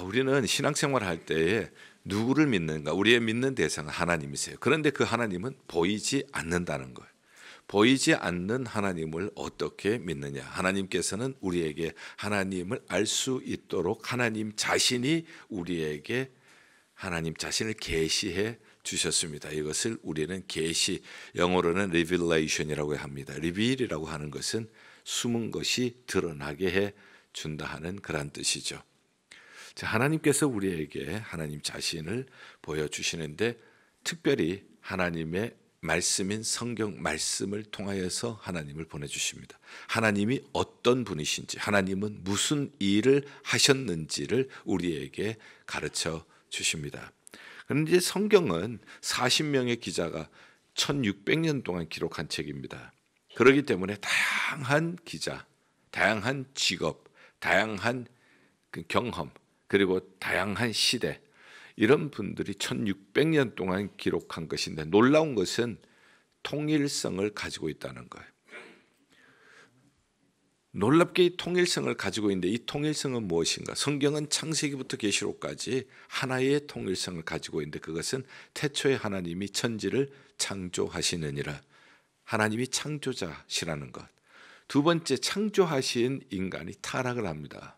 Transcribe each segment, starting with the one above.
우리는 신앙생활을 할 때에 누구를 믿는가? 우리의 믿는 대상은 하나님이세요. 그런데 그 하나님은 보이지 않는다는 거예요. 보이지 않는 하나님을 어떻게 믿느냐? 하나님께서는 우리에게 하나님을 알 수 있도록 하나님 자신이 우리에게 하나님 자신을 계시해 주셨습니다. 이것을 우리는 계시, 영어로는 revelation이라고 합니다. reveal이라고 하는 것은 숨은 것이 드러나게 해 준다 하는 그런 뜻이죠. 자, 하나님께서 우리에게 하나님 자신을 보여주시는데 특별히 하나님의 말씀인 성경 말씀을 통하여서 하나님을 보내주십니다. 하나님이 어떤 분이신지, 하나님은 무슨 일을 하셨는지를 우리에게 가르쳐 주십니다. 그런데 성경은 40명의 기자가 1600년 동안 기록한 책입니다. 그렇기 때문에 다양한 기자, 다양한 직업, 다양한 경험, 그리고 다양한 시대, 이런 분들이 1600년 동안 기록한 것인데 놀라운 것은 통일성을 가지고 있다는 거예요. 놀랍게 이 통일성을 가지고 있는데 이 통일성은 무엇인가? 성경은 창세기부터 계시록까지 하나의 통일성을 가지고 있는데 그것은 태초에 하나님이 천지를 창조하시느니라. 하나님이 창조자시라는 것. 두 번째, 창조하신 인간이 타락을 합니다.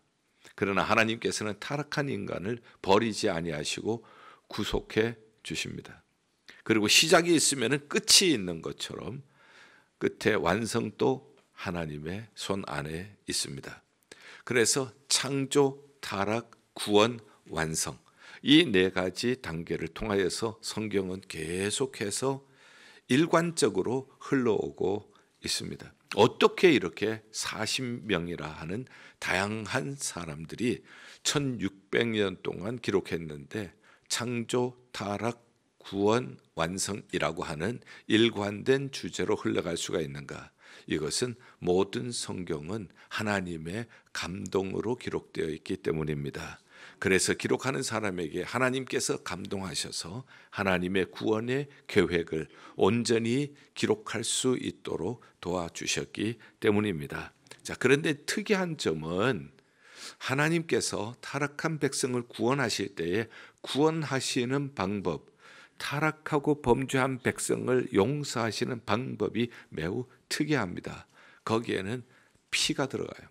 그러나 하나님께서는 타락한 인간을 버리지 아니하시고 구속해 주십니다. 그리고 시작이 있으면 끝이 있는 것처럼 끝에 완성도 하나님의 손 안에 있습니다. 그래서 창조, 타락, 구원, 완성, 이 네 가지 단계를 통하여서 성경은 계속해서 일관적으로 흘러오고 있습니다. 어떻게 이렇게 40명이라 하는 다양한 사람들이 1600년 동안 기록했는데 창조, 타락, 구원, 완성이라고 하는 일관된 주제로 흘러갈 수가 있는가? 이것은 모든 성경은 하나님의 감동으로 기록되어 있기 때문입니다. 그래서 기록하는 사람에게 하나님께서 감동하셔서 하나님의 구원의 계획을 온전히 기록할 수 있도록 도와주셨기 때문입니다. 자, 그런데 특이한 점은 하나님께서 타락한 백성을 구원하실 때에 구원하시는 방법, 타락하고 범죄한 백성을 용서하시는 방법이 매우 특이합니다. 거기에는 피가 들어가요.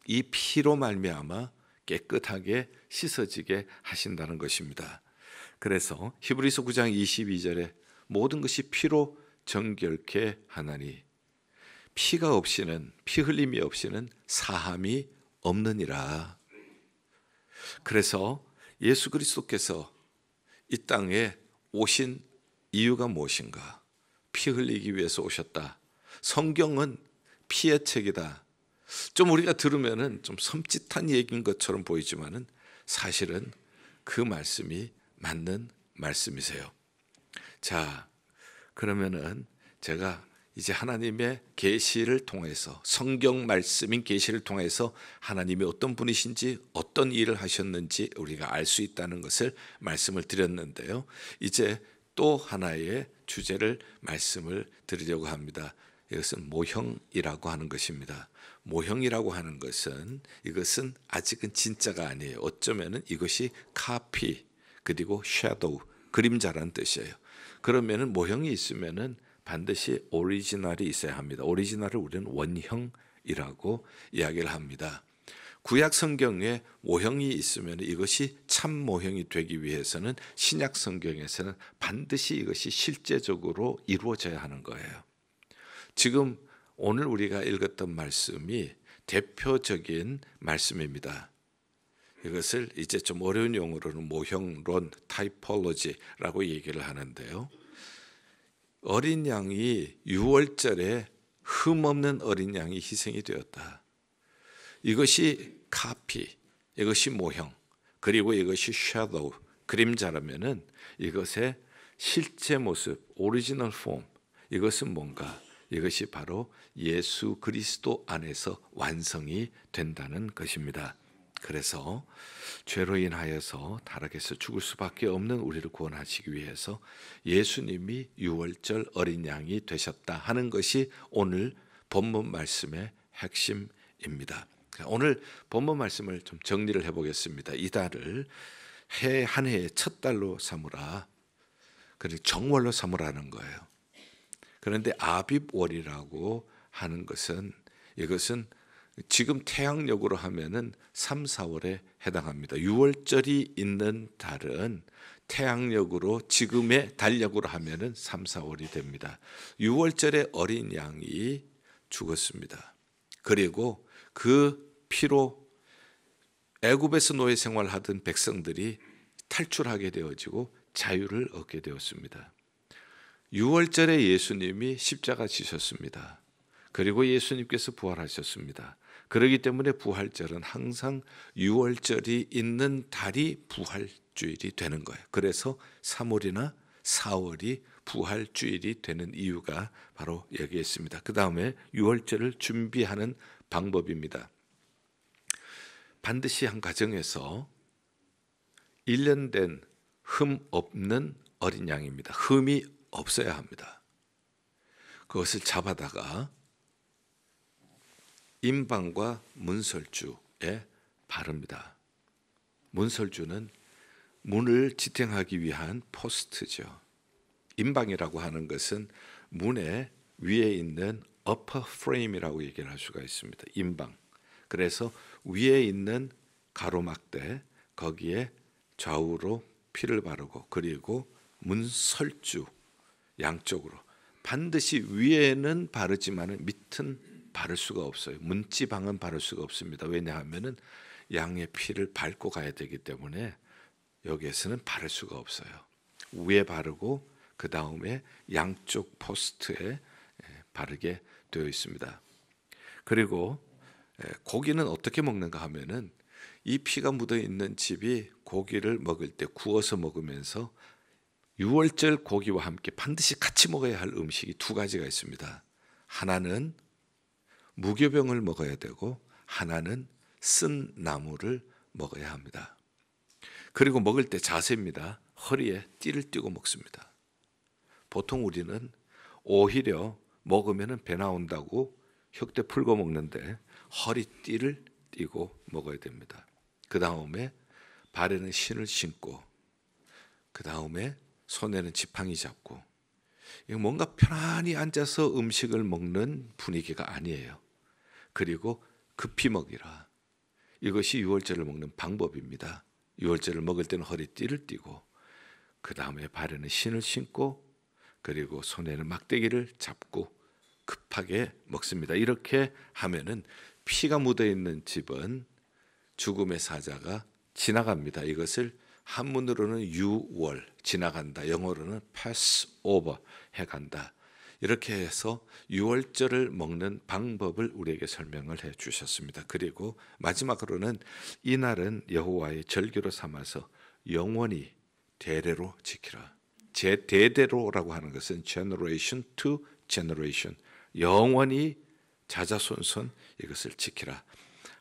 이 피로 말미암아 깨끗하게 씻어지게 하신다는 것입니다. 그래서 히브리서 9장 22절에 모든 것이 피로 정결케 하나니 피가 없이는, 피 흘림이 없이는 사함이 없느니라. 그래서 예수 그리스도께서 이 땅에 오신 이유가 무엇인가? 피 흘리기 위해서 오셨다. 성경은 피의 책이다. 좀 우리가 들으면은 좀 섬찟한 얘기인 것처럼 보이지만은 사실은 그 말씀이 맞는 말씀이세요. 자, 그러면은 제가 이제 하나님의 계시를 통해서 성경 말씀인 계시를 통해서 하나님이 어떤 분이신지 어떤 일을 하셨는지 우리가 알 수 있다는 것을 말씀을 드렸는데요. 이제 또 하나의 주제를 말씀을 드리려고 합니다. 이것은 모형이라고 하는 것입니다. 모형이라고 하는 것은 이것은 아직은 진짜가 아니에요. 어쩌면은 이것이 카피 그리고 섀도우 그림자라는 뜻이에요. 그러면은 모형이 있으면은 반드시 오리지널이 있어야 합니다. 오리지널을 우리는 원형이라고 이야기를 합니다. 구약 성경에 모형이 있으면 이것이 참 모형이 되기 위해서는 신약 성경에서는 반드시 이것이 실제적으로 이루어져야 하는 거예요. 지금 오늘 우리가 읽었던 말씀이 대표적인 말씀입니다. 이것을 이제 좀 어려운 용어로는 모형론, 타이폴로지라고 얘기를 하는데요. 어린 양이 유월절에 흠없는 어린 양이 희생이 되었다. 이것이 카피, 이것이 모형, 그리고 이것이 섀도우, 그림자라면은 이것의 실제 모습, 오리지널 폼, 이것은 뭔가? 이것이 바로 예수 그리스도 안에서 완성이 된다는 것입니다. 그래서 죄로 인하여서 타락해서 죽을 수밖에 없는 우리를 구원하시기 위해서 예수님이 유월절 어린 양이 되셨다 하는 것이 오늘 본문 말씀의 핵심입니다. 오늘 본문 말씀을 좀 정리를 해보겠습니다. 이달을 한 해의 첫 달로 삼으라. 그리고 정월로 삼으라는 거예요. 그런데 아빕월이라고 하는 것은 이것은 지금 태양력으로 하면은 3, 4월에 해당합니다. 6월절이 있는 달은 태양력으로 지금의 달력으로 하면은 3, 4월이 됩니다. 6월절에 어린 양이 죽었습니다. 그리고 그 피로 애굽에서 노예 생활하던 백성들이 탈출하게 되어지고 자유를 얻게 되었습니다. 6월절에 예수님이 십자가 지셨습니다. 그리고 예수님께서 부활하셨습니다. 그렇기 때문에 부활절은 항상 6월절이 있는 달이 부활주일이 되는 거예요. 그래서 3월이나 4월이 부활주일이 되는 이유가 바로 여기에 있습니다. 그 다음에 6월절을 준비하는 방법입니다. 반드시 한 가정에서 1년 된 흠 없는 어린 양입니다. 흠이 없어야 합니다. 그것을 잡아다가 임방과 문설주에 바릅니다. 문설주는 문을 지탱하기 위한 포스트죠. 임방이라고 하는 것은 문의 위에 있는 upper frame이라고 얘기를 할 수가 있습니다. 임방. 그래서 위에 있는 가로막대 거기에 좌우로 피를 바르고 그리고 문설주 양쪽으로 반드시 위에는 바르지만은 밑은 바를 수가 없어요. 문지방은 바를 수가 없습니다. 왜냐하면은 양의 피를 밟고 가야 되기 때문에 여기에서는 바를 수가 없어요. 위에 바르고 그 다음에 양쪽 포스트에 바르게 되어 있습니다. 그리고 고기는 어떻게 먹는가 하면은 이 피가 묻어 있는 집이 고기를 먹을 때 구워서 먹으면서 6월절 고기와 함께 반드시 같이 먹어야 할 음식이 두 가지가 있습니다. 하나는 무교병을 먹어야 되고 하나는 쓴 나무를 먹어야 합니다. 그리고 먹을 때 자세입니다. 허리에 띠를 띠고 먹습니다. 보통 우리는 오히려 먹으면 배 나온다고 혁대 풀고 먹는데 허리띠를 띠고 먹어야 됩니다. 그 다음에 발에는 신을 신고 그 다음에 손에는 지팡이 잡고 뭔가 편안히 앉아서 음식을 먹는 분위기가 아니에요. 그리고 급히 먹이라. 이것이 6월절을 먹는 방법입니다. 6월절을 먹을 때는 허리띠를 띠고 그 다음에 발에는 신을 신고 그리고 손에는 막대기를 잡고 급하게 먹습니다. 이렇게 하면은 피가 묻어 있는 집은 죽음의 사자가 지나갑니다. 이것을 한문으로는 6월 지나간다. 영어로는 pass over 해간다. 이렇게 해서 6월절을 먹는 방법을 우리에게 설명을 해 주셨습니다. 그리고 마지막으로는 이날은 여호와의 절기로 삼아서 영원히 대대로 지키라. 제 대대로라고 하는 것은 generation to generation 영원히 자자손손 이것을 지키라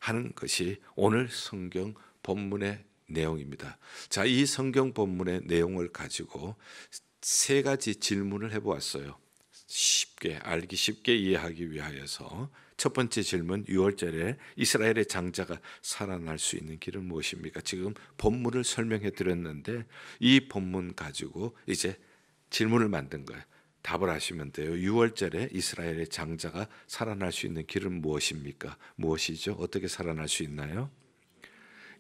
하는 것이 오늘 성경 본문의 내용입니다. 자, 이 성경 본문의 내용을 가지고 세 가지 질문을 해보았어요. 쉽게 알기 쉽게 이해하기 위하여서 첫 번째 질문 6월절에 이스라엘의 장자가 살아날 수 있는 길은 무엇입니까? 지금 본문을 설명해 드렸는데 이 본문 가지고 이제 질문을 만든 거예요. 답을 하시면 돼요. 6월절에 이스라엘의 장자가 살아날 수 있는 길은 무엇입니까? 무엇이죠? 어떻게 살아날 수 있나요?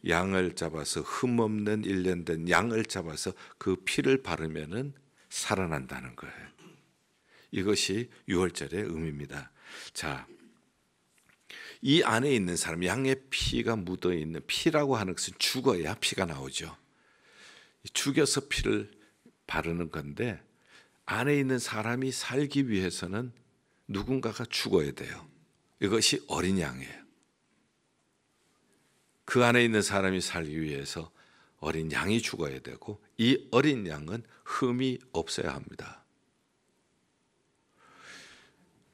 양을 잡아서 흠없는 1년 된 양을 잡아서 그 피를 바르면은 살아난다는 거예요. 이것이 6월절의 의미입니다. 자, 이 안에 있는 사람, 양의 피가 묻어 있는 피라고 하는 것은 죽어야 피가 나오죠. 죽여서 피를 바르는 건데 안에 있는 사람이 살기 위해서는 누군가가 죽어야 돼요. 이것이 어린 양이에요. 그 안에 있는 사람이 살기 위해서 어린 양이 죽어야 되고 이 어린 양은 흠이 없어야 합니다.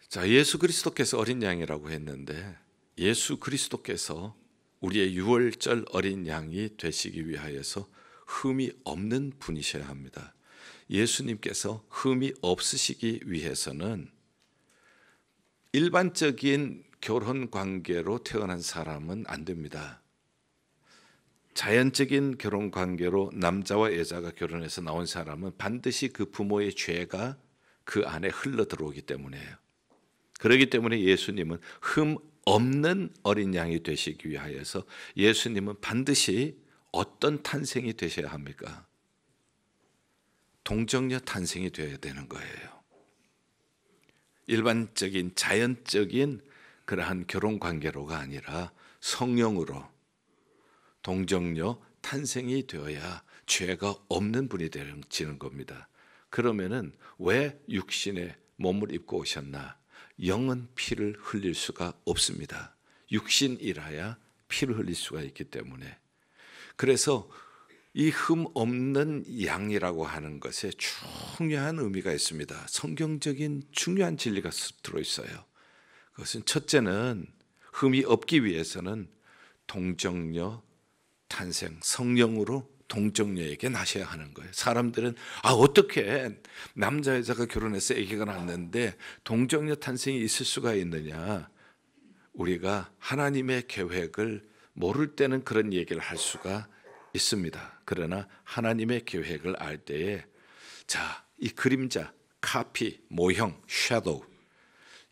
자, 예수 그리스도께서 어린 양이라고 했는데 예수 그리스도께서 우리의 6월절 어린 양이 되시기 위하여서 흠이 없는 분이셔야 합니다. 예수님께서 흠이 없으시기 위해서는 일반적인 결혼 관계로 태어난 사람은 안 됩니다. 자연적인 결혼 관계로 남자와 여자가 결혼해서 나온 사람은 반드시 그 부모의 죄가 그 안에 흘러 들어오기 때문이에요. 그렇기 때문에 예수님은 흠 없는 어린 양이 되시기 위하여서 예수님은 반드시 어떤 탄생이 되셔야 합니까? 동정녀 탄생이 되어야 되는 거예요. 일반적인 자연적인 그러한 결혼 관계로가 아니라 성령으로 동정녀 탄생이 되어야 죄가 없는 분이 되는 겁니다. 그러면은 왜 육신의 몸을 입고 오셨나? 영은 피를 흘릴 수가 없습니다. 육신이라야 피를 흘릴 수가 있기 때문에. 그래서 이 흠 없는 양이라고 하는 것에 중요한 의미가 있습니다. 성경적인 중요한 진리가 들어있어요. 그것은 첫째는 흠이 없기 위해서는 동정녀 탄생, 성령으로 동정녀에게 나셔야 하는 거예요. 사람들은 어떻게 남자 여자가 결혼해서 아기가 낳았는데 동정녀 탄생이 있을 수가 있느냐. 우리가 하나님의 계획을 모를 때는 그런 얘기를 할 수가 있습니다. 그러나 하나님의 계획을 알 때에 이 그림자, 카피, 모형, 섀도우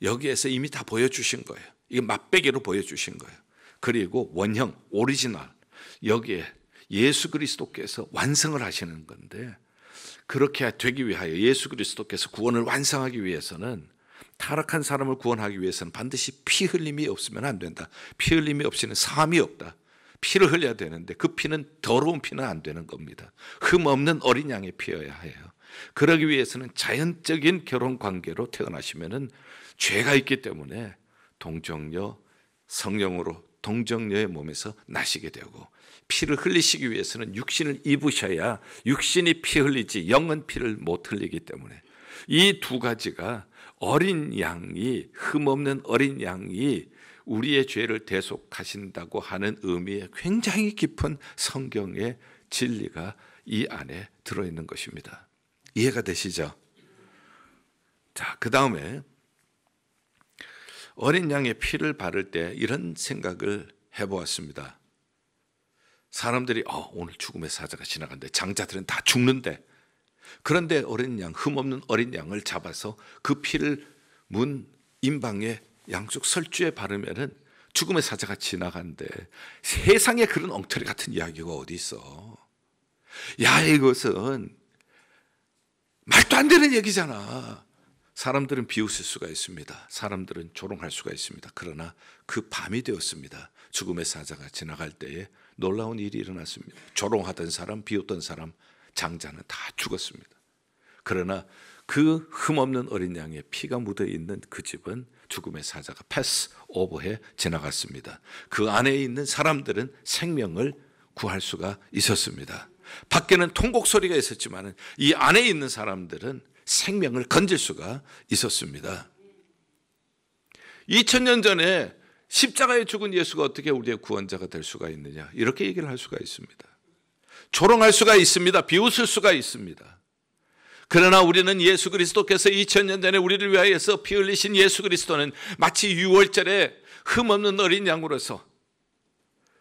여기에서 이미 다 보여주신 거예요. 이게 맛배기로 보여주신 거예요. 그리고 원형, 오리지널 여기에 예수 그리스도께서 완성을 하시는 건데 그렇게 되기 위하여 예수 그리스도께서 구원을 완성하기 위해서는 타락한 사람을 구원하기 위해서는 반드시 피 흘림이 없으면 안 된다. 피 흘림이 없이는 사함이 없다. 피를 흘려야 되는데 그 피는 더러운 피는 안 되는 겁니다. 흠 없는 어린 양의 피여야 해요. 그러기 위해서는 자연적인 결혼 관계로 태어나시면은 죄가 있기 때문에 동정녀 성령으로 동정녀의 몸에서 나시게 되고 피를 흘리시기 위해서는 육신을 입으셔야 육신이 피 흘리지 영은 피를 못 흘리기 때문에 이 두 가지가 어린 양이 흠없는 어린 양이 우리의 죄를 대속하신다고 하는 의미의 굉장히 깊은 성경의 진리가 이 안에 들어있는 것입니다. 이해가 되시죠? 그 다음에 어린 양의 피를 바를 때 이런 생각을 해보았습니다. 사람들이 오늘 죽음의 사자가 지나간대. 장자들은 다 죽는데. 그런데 어린 양, 흠없는 어린 양을 잡아서 그 피를 문 임방에 양쪽 설주에 바르면은 죽음의 사자가 지나간대. 세상에 그런 엉터리 같은 이야기가 어디 있어? 이것은 말도 안 되는 얘기잖아. 사람들은 비웃을 수가 있습니다. 사람들은 조롱할 수가 있습니다. 그러나 그 밤이 되었습니다. 죽음의 사자가 지나갈 때에 놀라운 일이 일어났습니다. 조롱하던 사람, 비웃던 사람, 장자는 다 죽었습니다. 그러나 그 흠없는 어린 양의 피가 묻어있는 그 집은 죽음의 사자가 패스 오버해 지나갔습니다. 그 안에 있는 사람들은 생명을 구할 수가 있었습니다. 밖에는 통곡 소리가 있었지만 이 안에 있는 사람들은 생명을 건질 수가 있었습니다. 2000년 전에 십자가에 죽은 예수가 어떻게 우리의 구원자가 될 수가 있느냐, 이렇게 얘기를 할 수가 있습니다. 조롱할 수가 있습니다. 비웃을 수가 있습니다. 그러나 우리는 예수 그리스도께서 2000년 전에 우리를 위하여서 피 흘리신 예수 그리스도는 마치 유월절에 흠없는 어린 양으로서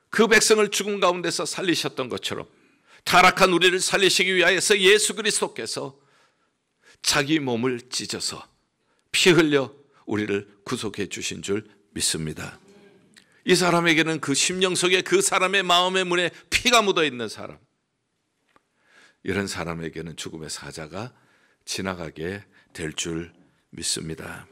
그 백성을 죽음 가운데서 살리셨던 것처럼 타락한 우리를 살리시기 위하여서 예수 그리스도께서 자기 몸을 찢어서 피 흘려 우리를 구속해 주신 줄 믿습니다. 이 사람에게는 그 심령 속에 그 사람의 마음의 문에 피가 묻어 있는 사람, 이런 사람에게는 죽음의 사자가 지나가게 될 줄 믿습니다.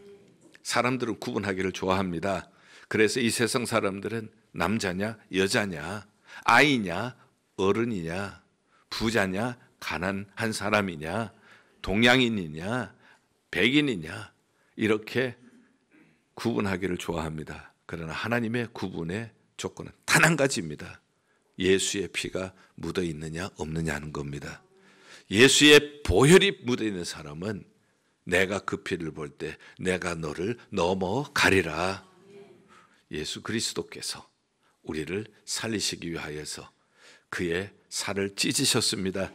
사람들은 구분하기를 좋아합니다. 그래서 이 세상 사람들은 남자냐 여자냐, 아이냐 어른이냐, 부자냐 가난한 사람이냐, 동양인이냐 백인이냐, 이렇게 구분하기를 좋아합니다. 그러나 하나님의 구분의 조건은 단 한 가지입니다. 예수의 피가 묻어 있느냐 없느냐는 겁니다. 예수의 보혈이 묻어 있는 사람은 내가 그 피를 볼 때 내가 너를 넘어가리라. 예수 그리스도께서 우리를 살리시기 위하여서 그의 살을 찢으셨습니다.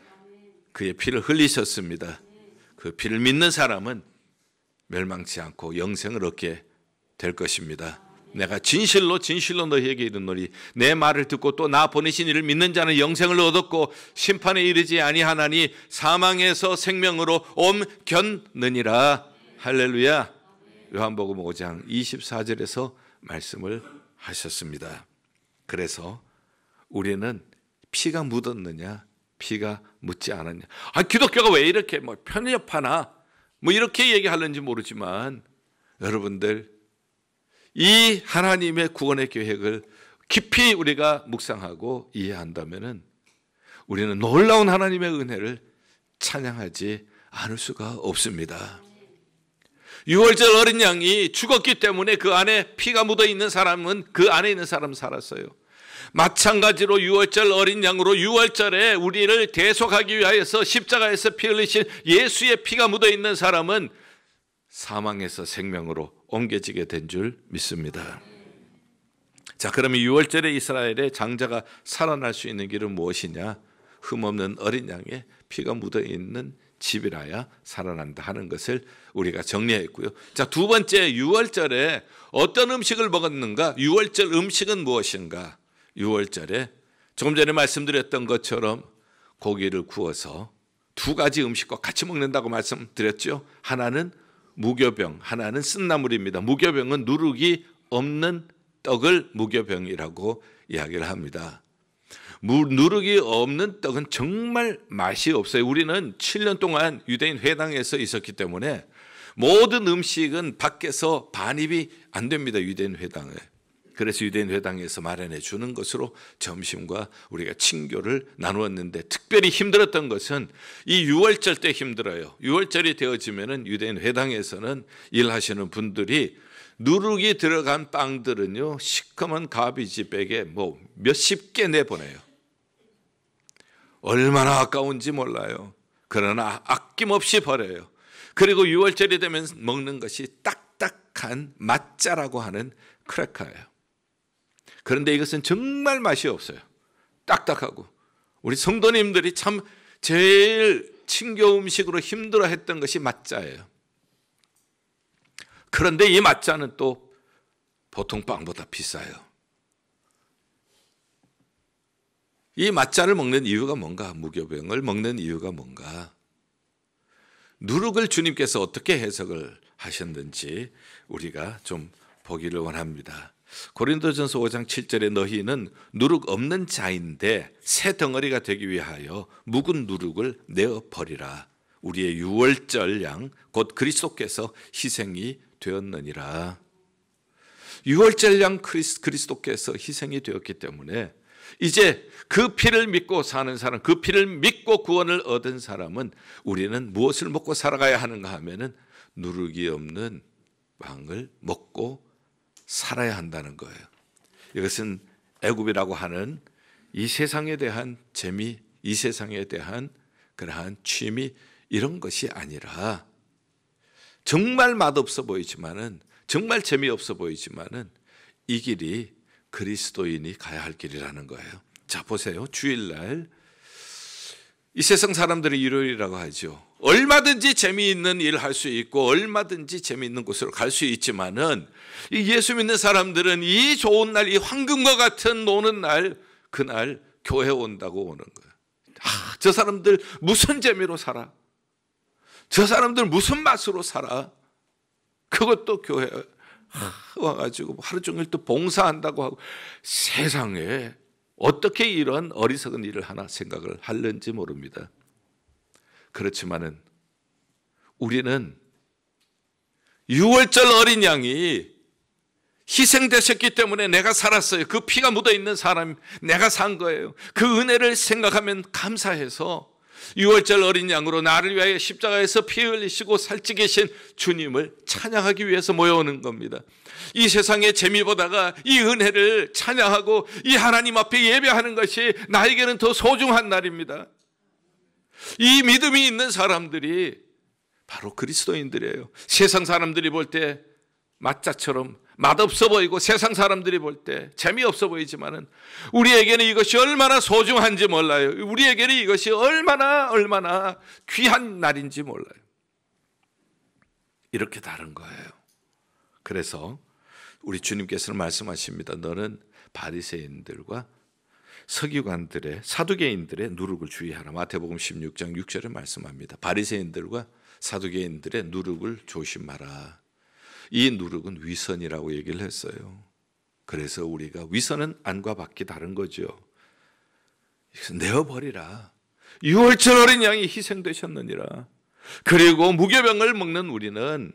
그의 피를 흘리셨습니다. 그 피를 믿는 사람은 멸망치 않고 영생을 얻게 될 것입니다. 내가 진실로 너희에게 이르노니 내 말을 듣고 또 나 보내신 이를 믿는 자는 영생을 얻었고 심판에 이르지 아니하나니 사망에서 생명으로 옮겼느니라. 할렐루야. 요한복음 5장 24절에서 말씀을 하셨습니다. 그래서 우리는 피가 묻었느냐 피가 묻지 않았냐. 기독교가 왜 이렇게 편협하나 이렇게 얘기하는지 모르지만 여러분들, 이 하나님의 구원의 계획을 깊이 우리가 묵상하고 이해한다면 우리는 놀라운 하나님의 은혜를 찬양하지 않을 수가 없습니다. 6월절 어린 양이 죽었기 때문에 그 안에 피가 묻어 있는 사람은 그 안에 있는 사람 살았어요. 마찬가지로 6월절 어린 양으로 6월절에 우리를 대속하기 위하여서 십자가에서 피 흘리신 예수의 피가 묻어 있는 사람은 사망에서 생명으로 옮겨지게 된 줄 믿습니다. 자, 그러면 6월절에 이스라엘의 장자가 살아날 수 있는 길은 무엇이냐? 흠없는 어린 양의 피가 묻어 있는 집이라야 살아난다 하는 것을 우리가 정리했고요. 자, 두 번째, 6월절에 어떤 음식을 먹었는가? 6월절 음식은 무엇인가? 6월절에 조금 전에 말씀드렸던 것처럼 고기를 구워서 두 가지 음식과 같이 먹는다고 말씀드렸죠. 하나는 무교병, 하나는 쓴나물입니다. 무교병은 누룩이 없는 떡을 무교병이라고 이야기를 합니다. 누룩이 없는 떡은 정말 맛이 없어요. 우리는 7년 동안 유대인 회당에서 있었기 때문에 모든 음식은 밖에서 반입이 안 됩니다. 유대인 회당에. 그래서 유대인 회당에서 마련해 주는 것으로 점심과 우리가 친교를 나누었는데, 특별히 힘들었던 것은 이 6월절 때 힘들어요. 6월절이 되어지면은 유대인 회당에서는 일하시는 분들이 누룩이 들어간 빵들은요, 시커먼 가비지백에 몇십 개 내보내요. 얼마나 아까운지 몰라요. 그러나 아낌없이 버려요. 그리고 6월절이 되면 먹는 것이 딱딱한 맛자라고 하는 크래커예요. 그런데 이것은 정말 맛이 없어요. 딱딱하고. 우리 성도님들이 참 제일 친교 음식으로 힘들어했던 것이 맛자예요. 그런데 이 맛자는 또 보통 빵보다 비싸요. 이 맛자를 먹는 이유가 뭔가? 무교병을 먹는 이유가 뭔가? 누룩을 주님께서 어떻게 해석을 하셨는지 우리가 좀 보기를 원합니다. 고린도전서 5장 7절에 너희는 누룩 없는 자인데 새 덩어리가 되기 위하여 묵은 누룩을 내어 버리라. 우리의 6월절 양 곧 그리스도께서 희생이 되었느니라. 6월절 양 그리스도께서 희생이 되었기 때문에 이제 그 피를 믿고 사는 사람, 그 피를 믿고 구원을 얻은 사람은 우리는 무엇을 먹고 살아가야 하는가 하면은 누룩이 없는 빵을 먹고 살아야 한다는 거예요. 이것은 애굽이라고 하는 이 세상에 대한 재미, 이 세상에 대한 그러한 취미 이런 것이 아니라 정말 맛없어 보이지만은, 정말 재미없어 보이지만은 이 길이 그리스도인이 가야 할 길이라는 거예요. 자, 보세요. 주일날 이 세상 사람들이 일요일이라고 하죠. 얼마든지 재미있는 일을 할 수 있고 얼마든지 재미있는 곳으로 갈 수 있지만은 이 예수 믿는 사람들은 이 좋은 날, 이 황금과 같은 노는 날, 그날 교회 온다고 오는 거예요. 저 사람들 무슨 재미로 살아? 저 사람들 무슨 맛으로 살아? 그것도 교회 와가지고 하루 종일 또 봉사한다고 하고, 세상에 어떻게 이런 어리석은 일을 하나 생각을 하는지 모릅니다. 그렇지만은 우리는 6월절 어린 양이 희생되셨기 때문에 내가 살았어요. 그 피가 묻어있는 사람, 내가 산 거예요. 그 은혜를 생각하면 감사해서 6월절 어린 양으로 나를 위하여 십자가에서 피 흘리시고 살찌 계신 주님을 찬양하기 위해서 모여오는 겁니다. 이 세상의 재미보다가 이 은혜를 찬양하고 이 하나님 앞에 예배하는 것이 나에게는 더 소중한 날입니다. 이 믿음이 있는 사람들이 바로 그리스도인들이에요. 세상 사람들이 볼 때 맛자처럼 맛없어 보이고 세상 사람들이 볼 때 재미없어 보이지만은 우리에게는 이것이 얼마나 소중한지 몰라요. 우리에게는 이것이 얼마나 귀한 날인지 몰라요. 이렇게 다른 거예요. 그래서 우리 주님께서는 말씀하십니다. 너는 바리새인들과 서기관들의 사두개인들의 누룩을 주의하라. 마태복음 16장 6절에 말씀합니다. 바리새인들과 사두개인들의 누룩을 조심하라. 이 누룩은 위선이라고 얘기를 했어요. 그래서 우리가 위선은 안과 밖이 다른 거죠. 내어버리라. 유월절 어린 양이 희생되셨느니라. 그리고 무교병을 먹는 우리는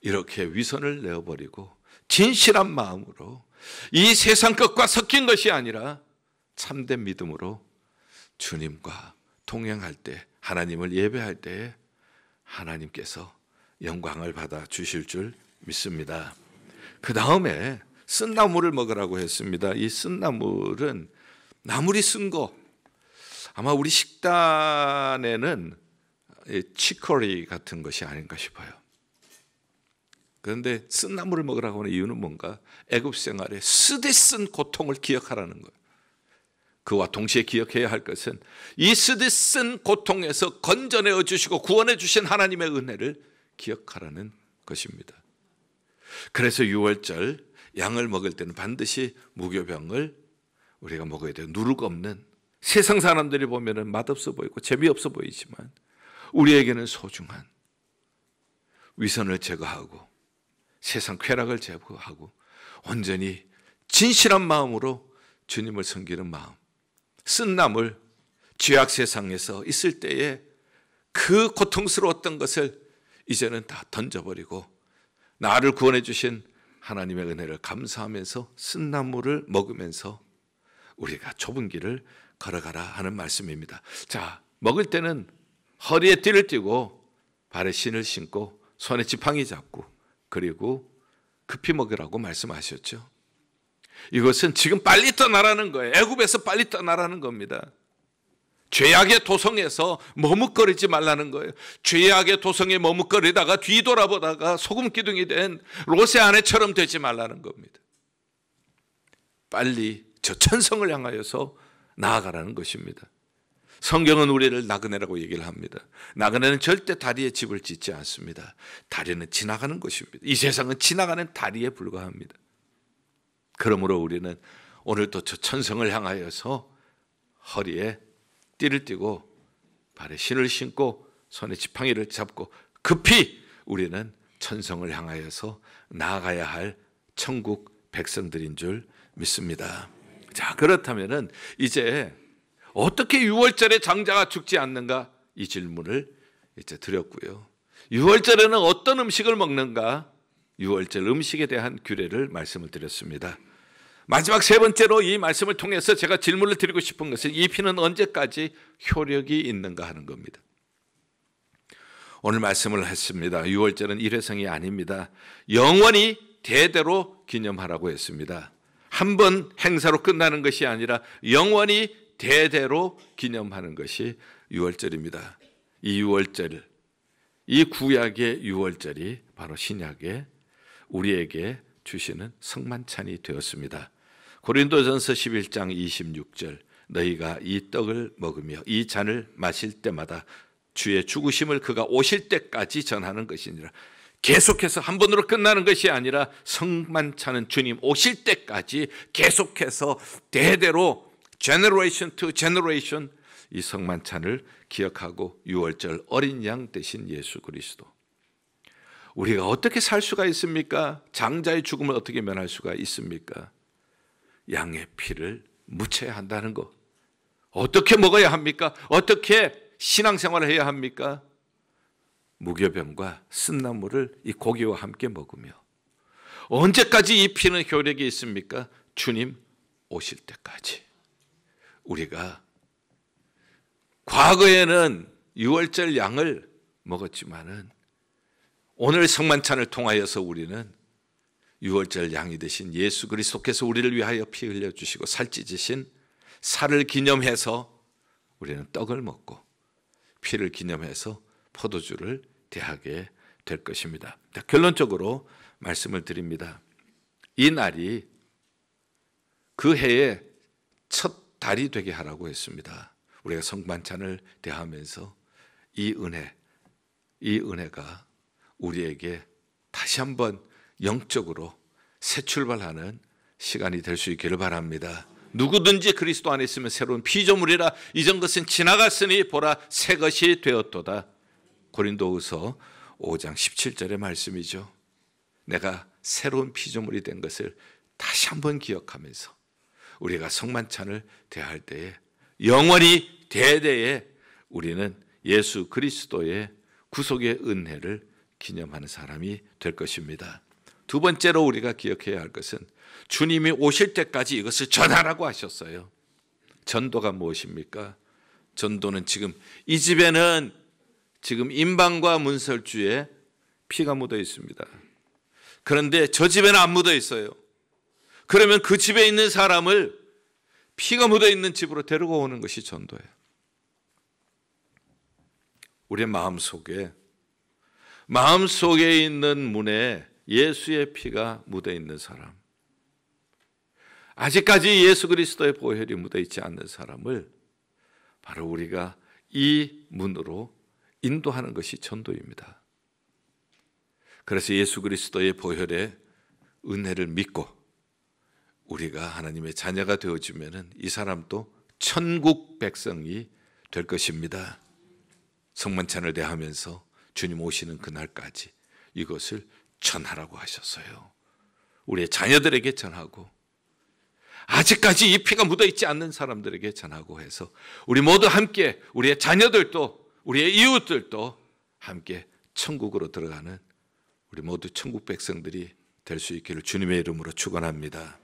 이렇게 위선을 내어버리고 진실한 마음으로 이 세상 것과 섞인 것이 아니라 참된 믿음으로 주님과 동행할 때, 하나님을 예배할 때에 하나님께서 영광을 받아 주실 줄 믿습니다. 그 다음에 쓴나물을 먹으라고 했습니다. 이 쓴나물은 나물이 쓴 거, 아마 우리 식단에는 치커리 같은 것이 아닌가 싶어요. 그런데 쓴나물을 먹으라고 하는 이유는 뭔가? 애굽 생활의 쓰디쓴 고통을 기억하라는 거예요. 그와 동시에 기억해야 할 것은 이 쓰디쓴 고통에서 건져내어 주시고 구원해 주신 하나님의 은혜를 기억하라는 것입니다. 그래서 유월절 양을 먹을 때는 반드시 무교병을 우리가 먹어야 돼요. 누룩 없는, 세상 사람들이 보면 맛없어 보이고 재미없어 보이지만 우리에게는 소중한, 위선을 제거하고 세상 쾌락을 제거하고 온전히 진실한 마음으로 주님을 섬기는 마음, 쓴나물, 죄악 세상에서 있을 때에 그 고통스러웠던 것을 이제는 다 던져버리고 나를 구원해 주신 하나님의 은혜를 감사하면서 쓴나물을 먹으면서 우리가 좁은 길을 걸어가라 하는 말씀입니다. 자, 먹을 때는 허리에 띠를 띠고 발에 신을 신고 손에 지팡이 잡고 그리고 급히 먹으라고 말씀하셨죠. 이것은 지금 빨리 떠나라는 거예요. 애굽에서 빨리 떠나라는 겁니다. 죄악의 도성에서 머뭇거리지 말라는 거예요. 죄악의 도성에 머뭇거리다가 뒤돌아보다가 소금 기둥이 된 롯의 아내처럼 되지 말라는 겁니다. 빨리 저 천성을 향하여서 나아가라는 것입니다. 성경은 우리를 나그네라고 얘기를 합니다. 나그네는 절대 다리에 집을 짓지 않습니다. 다리는 지나가는 것입니다. 이 세상은 지나가는 다리에 불과합니다. 그러므로 우리는 오늘도 저 천성을 향하여서 허리에 띠를 띠고 발에 신을 신고 손에 지팡이를 잡고 급히 우리는 천성을 향하여서 나아가야 할 천국 백성들인 줄 믿습니다. 자, 그렇다면은 이제 어떻게 유월절에 장자가 죽지 않는가? 이 질문을 이제 드렸고요. 유월절에는 어떤 음식을 먹는가? 유월절 음식에 대한 규례를 말씀을 드렸습니다. 마지막 세 번째로 이 말씀을 통해서 제가 질문을 드리고 싶은 것은 이 피는 언제까지 효력이 있는가 하는 겁니다. 오늘 말씀을 했습니다. 유월절은 일회성이 아닙니다. 영원히 대대로 기념하라고 했습니다. 한 번 행사로 끝나는 것이 아니라 영원히 대대로 기념하는 것이 유월절입니다. 이 유월절, 이 구약의 유월절이 바로 신약의 우리에게 주시는 성만찬이 되었습니다. 고린도전서 11장 26절, 너희가 이 떡을 먹으며 이 잔을 마실 때마다 주의 죽으심을 그가 오실 때까지 전하는 것이니라. 계속해서 한 번으로 끝나는 것이 아니라 성만찬은 주님 오실 때까지 계속해서 대대로 generation to generation 이 성만찬을 기억하고 유월절 어린 양 대신 예수 그리스도, 우리가 어떻게 살 수가 있습니까? 장자의 죽음을 어떻게 면할 수가 있습니까? 양의 피를 묻혀야 한다는 것. 어떻게 먹어야 합니까? 어떻게 신앙생활을 해야 합니까? 무교병과 쓴나물을 이 고기와 함께 먹으며. 언제까지 이 피는 효력이 있습니까? 주님 오실 때까지. 우리가 과거에는 유월절 양을 먹었지만은 오늘 성만찬을 통하여서 우리는 유월절 양이 되신 예수 그리스도께서 우리를 위하여 피 흘려주시고 살찌지신 살을 기념해서 우리는 떡을 먹고 피를 기념해서 포도주를 대하게 될 것입니다. 결론적으로 말씀을 드립니다. 이 날이 그 해의 첫 달이 되게 하라고 했습니다. 우리가 성만찬을 대하면서 이 은혜가 우리에게 다시 한번 영적으로 새 출발하는 시간이 될 수 있기를 바랍니다. 누구든지 그리스도 안에 있으면 새로운 피조물이라 이전 것은 지나갔으니 보라 새 것이 되었도다. 고린도후서 5장 17절의 말씀이죠. 내가 새로운 피조물이 된 것을 다시 한번 기억하면서 우리가 성만찬을 대할 때에 영원히 대대에 우리는 예수 그리스도의 구속의 은혜를 기념하는 사람이 될 것입니다. 두 번째로 우리가 기억해야 할 것은 주님이 오실 때까지 이것을 전하라고 하셨어요. 전도가 무엇입니까? 전도는 지금 이 집에는 지금 임방과 문설주에 피가 묻어 있습니다. 그런데 저 집에는 안 묻어 있어요. 그러면 그 집에 있는 사람을 피가 묻어 있는 집으로 데리고 오는 것이 전도예요. 우리의 마음속에 있는 문에 예수의 피가 묻어 있는 사람, 아직까지 예수 그리스도의 보혈이 묻어 있지 않는 사람을 바로 우리가 이 문으로 인도하는 것이 전도입니다. 그래서 예수 그리스도의 보혈의 은혜를 믿고 우리가 하나님의 자녀가 되어지면은 이 사람도 천국 백성이 될 것입니다. 성만찬을 대하면서 주님 오시는 그날까지 이것을 전하라고 하셨어요. 우리의 자녀들에게 전하고 아직까지 이 피가 묻어있지 않는 사람들에게 전하고 해서 우리 모두 함께 우리의 자녀들도 우리의 이웃들도 함께 천국으로 들어가는 우리 모두 천국 백성들이 될 수 있기를 주님의 이름으로 축원합니다.